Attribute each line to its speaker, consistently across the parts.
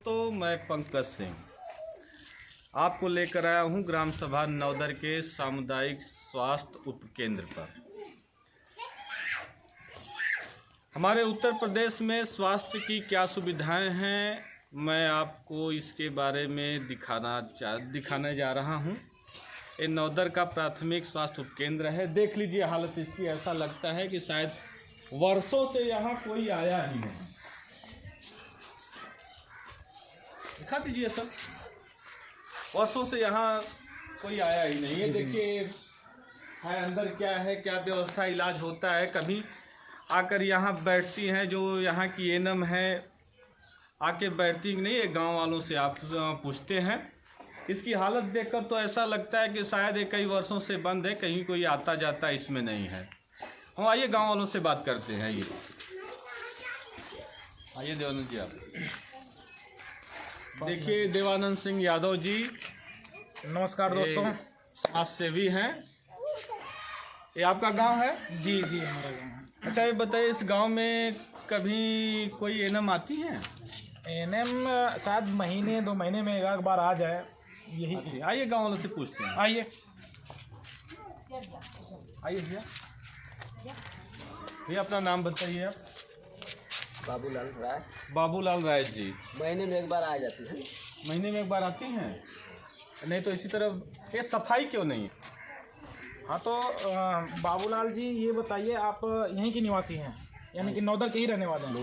Speaker 1: दोस्तों, मैं पंकज सिंह आपको लेकर आया हूं ग्राम सभा नौदर के सामुदायिक स्वास्थ्य उपकेंद्र पर। हमारे उत्तर प्रदेश में स्वास्थ्य की क्या सुविधाएं हैं, मैं आपको इसके बारे में दिखाने जा रहा हूं। ये नौदर का प्राथमिक स्वास्थ्य उपकेंद्र है। देख लीजिए हालत इसकी, ऐसा लगता है कि शायद वर्षों से यहाँ कोई आया ही नहीं। दिखा दीजिए सर, वर्षों से यहाँ कोई आया ही नहीं। ये देखिए है अंदर क्या है, क्या व्यवस्था, इलाज होता है। कभी आकर यहाँ बैठती हैं जो यहाँ की एनएम है, आके बैठती नहीं है, गांव वालों से आप पूछते हैं। इसकी हालत देखकर तो ऐसा लगता है कि शायद ये कई वर्षों से बंद है, कहीं कोई आता जाता इसमें नहीं है। हम आइए गांव वालों से बात करते हैं। ये आइए देवानंद जी, आप देखिए देवानंद सिंह यादव जी,
Speaker 2: नमस्कार दोस्तों,
Speaker 1: समाज सेवी हैं। ये आपका गांव है?
Speaker 2: जी जी हमारा गाँव है।
Speaker 1: अच्छा ये बताइए, इस गांव में कभी कोई एनएम आती है?
Speaker 2: एनएम शायद महीने 2 महीने में एक बार आ जाए, यही।
Speaker 1: आइए गांव वालों से पूछते हैं।
Speaker 2: आइए
Speaker 1: आइए भैया, भैया अपना नाम बताइए आप।
Speaker 3: बाबूलाल राय।
Speaker 1: बाबूलाल राय जी।
Speaker 3: महीने में एक बार आ जाती है।
Speaker 1: महीने में एक बार आती हैं? नहीं तो इसी तरह ये सफाई क्यों नहीं है?
Speaker 2: हाँ तो बाबूलाल जी ये बताइए, आप यहीं के निवासी हैं, यानी कि नौदर के ही रहने वाले हैं?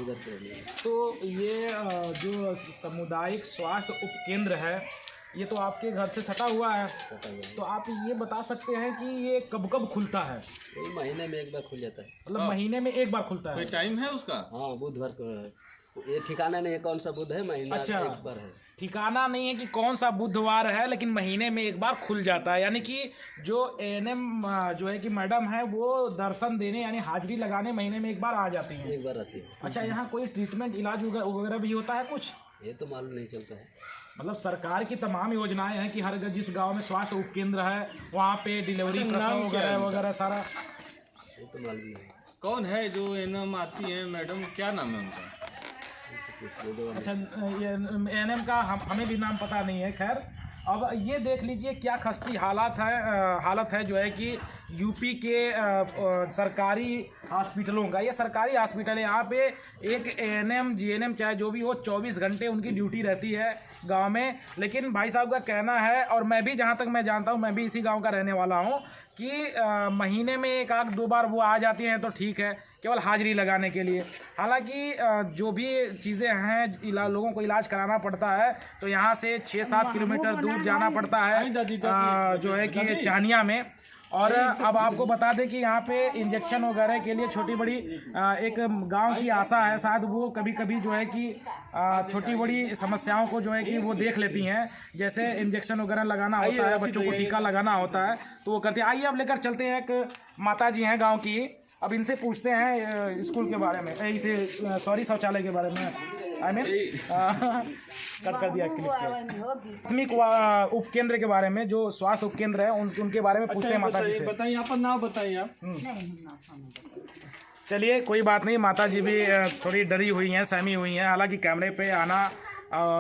Speaker 2: तो ये जो सामुदायिक स्वास्थ्य उपकेंद्र है, ये तो आपके घर से सटा हुआ है, तो आप ये बता सकते हैं कि ये कब कब खुलता है?
Speaker 3: वही महीने में एक बार खुल जाता है।
Speaker 2: मतलब महीने में एक बार खुलता है?
Speaker 1: कोई टाइम है उसका?
Speaker 3: हाँ, बुधवार को है। ये ठिकाना नहीं है कौन सा बुध है, महीना
Speaker 2: अच्छा,
Speaker 3: एक बार है।
Speaker 2: ठिकाना नहीं है कि कौन सा बुधवार है, लेकिन महीने में एक बार खुल जाता है। यानी कि जो एनएम जो है कि मैडम है, वो दर्शन देने यानी हाजिरी लगाने महीने में एक बार आ जाती हैं।
Speaker 3: एक बार आती है।
Speaker 2: अच्छा, यहाँ कोई ट्रीटमेंट इलाज वगैरह भी होता है कुछ?
Speaker 3: ये तो मालूम नहीं चलता है।
Speaker 2: मतलब सरकार की तमाम योजनाएं हैं कि हर जिस गांव में स्वास्थ्य उपकेंद्र है वहाँ पे डिलीवरी प्रसव वगैरह वगैरह सारा।
Speaker 3: ये तो मालूम नहीं।
Speaker 1: कौन है जो एनएम आती है मैडम, क्या नाम है उनका?
Speaker 2: अच्छा, ये एनएम का हमें भी नाम पता नहीं है। खैर, अब ये देख लीजिए क्या खस्ती हालत है जो है कि यूपी के सरकारी हॉस्पिटलों का। ये सरकारी हॉस्पिटल है, यहाँ पे एक एएनएम जीएनएम चाहे जो भी हो 24 घंटे उनकी ड्यूटी रहती है गांव में। लेकिन भाई साहब का कहना है, और मैं भी जहाँ तक मैं जानता हूँ, मैं भी इसी गांव का रहने वाला हूँ, कि महीने में 1-2 बार वो आ जाती हैं तो ठीक है, केवल हाजिरी लगाने के लिए। हालांकि जो भी चीज़ें हैं, लोगों को इलाज कराना पड़ता है तो यहाँ से 6-7 किलोमीटर दूर जाना पड़ता है जो है कि चानिया में। और अब आपको बता दें कि यहाँ पे इंजेक्शन वगैरह के लिए छोटी बड़ी एक गांव की आशा है, शायद वो कभी कभी जो है कि छोटी बड़ी समस्याओं को जो है कि वो देख लेती हैं। जैसे इंजेक्शन वगैरह लगाना होता है, बच्चों को टीका लगाना होता है, तो वो करती है। आइए अब लेकर चलते हैं, एक माता जी हैं गाँव की, अब इनसे पूछते हैं स्कूल के बारे में, इसे शौचालय के बारे में। कट कर दिया क्लिक। प्राथमिक उपकेंद्र के बारे में, जो स्वास्थ्य उपकेंद्र है उनके बारे में पूछते हैं माता जी से।
Speaker 1: बताइए, आप नाम बताइए आप।
Speaker 2: चलिए कोई बात नहीं, माता जी भी थोड़ी डरी हुई हैं, सहमी हुई हैं। हालांकि कैमरे पे आना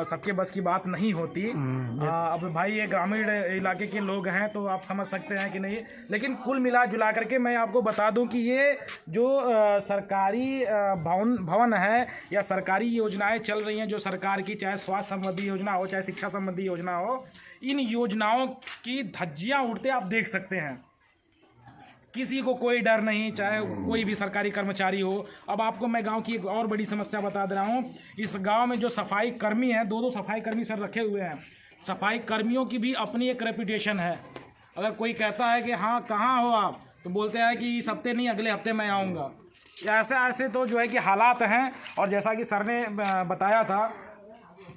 Speaker 2: सबके बस की बात नहीं होती। अब भाई ये ग्रामीण इलाके के लोग हैं तो आप समझ सकते हैं कि नहीं। लेकिन कुल मिला जुला करके मैं आपको बता दूं कि ये जो सरकारी भवन है या सरकारी योजनाएं चल रही हैं जो सरकार की, चाहे स्वास्थ्य संबंधी योजना हो, चाहे शिक्षा संबंधी योजना हो, इन योजनाओं की धज्जियाँ उड़ते आप देख सकते हैं। किसी को कोई डर नहीं, चाहे कोई भी सरकारी कर्मचारी हो। अब आपको मैं गांव की एक और बड़ी समस्या बता दे रहा हूं। इस गांव में जो सफाई कर्मी हैं, 2-2 सफाई कर्मी सर रखे हुए हैं। सफाई कर्मियों की भी अपनी एक रेपुटेशन है। अगर कोई कहता है कि हाँ कहाँ हो आप, तो बोलते हैं कि इस हफ्ते नहीं, अगले हफ्ते मैं आऊँगा। ऐसे तो जो है कि हालात हैं। और जैसा कि सर ने बताया था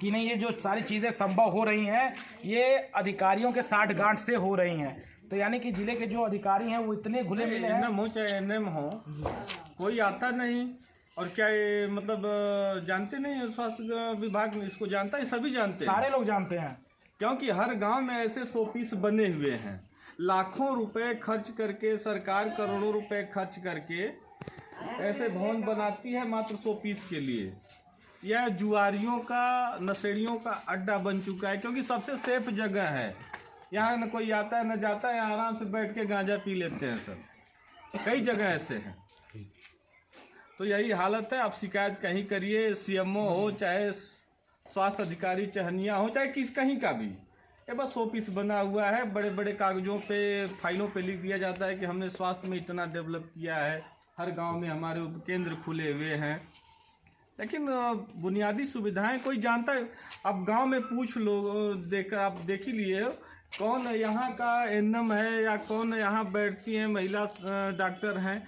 Speaker 2: कि नहीं, ये जो सारी चीज़ें संभव हो रही हैं, ये अधिकारियों के साठगांठ से हो रही हैं। तो यानी कि जिले के जो अधिकारी हैं वो इतने घुले मिले हैं।
Speaker 1: एनएम हो चाहे एनएम हो, कोई आता नहीं। और क्या ये मतलब जानते नहीं है, स्वास्थ्य विभाग में इसको जानता है? सभी जानते हैं,
Speaker 2: सारे लोग जानते हैं,
Speaker 1: क्योंकि हर गांव में ऐसे शोपीस बने हुए हैं। लाखों रुपए खर्च करके सरकार, करोड़ों रुपए खर्च करके ऐसे भवन बनाती है मात्र शोपीस के लिए। यह जुआरियों का, नशेड़ियों का अड्डा बन चुका है, क्योंकि सबसे सेफ जगह है। यहाँ न कोई आता है न जाता है, यहाँ आराम से बैठ के गांजा पी लेते हैं सब। कई जगह ऐसे हैं। तो यही हालत है। आप शिकायत कहीं करिए, सीएमओ हो, चाहे स्वास्थ्य अधिकारी चहनिया हो, चाहे कहीं का भी, ये बस ऑफिस बना हुआ है। बड़े बड़े कागजों पे, फाइलों पे लिख दिया जाता है कि हमने स्वास्थ्य में इतना डेवलप किया है, हर गांव में हमारे उपकेंद्र खुले हुए हैं, लेकिन बुनियादी सुविधाएं कोई जानता है। अब गांव में पूछ लो, आप देख ही लिए कौन यहाँ का एनएम है या कौन यहाँ बैठती हैं महिला डॉक्टर हैं,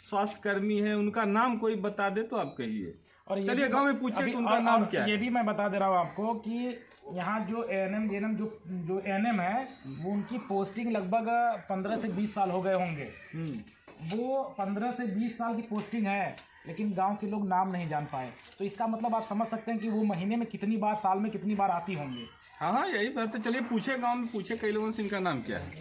Speaker 1: स्वास्थ्य कर्मी हैं, उनका नाम कोई बता दे तो आप कहिए।
Speaker 2: और
Speaker 1: चलिए गांव में पूछिए कि उनका नाम क्या है।
Speaker 2: ये भी मैं बता दे रहा हूँ आपको कि यहाँ जो एएनएम जेएनएम जो एएनएम है, वो उनकी पोस्टिंग लगभग 15 से 20 साल हो गए होंगे। वो 15 से 20 साल की पोस्टिंग है, लेकिन गांव के लोग नाम नहीं जान पाए। तो इसका मतलब आप समझ सकते हैं कि वो महीने में कितनी बार, साल में कितनी बार आती होंगी।
Speaker 1: हाँ, यही बात है। चलिए पूछे, गांव में पूछे कई लोगों से, इनका नाम क्या है।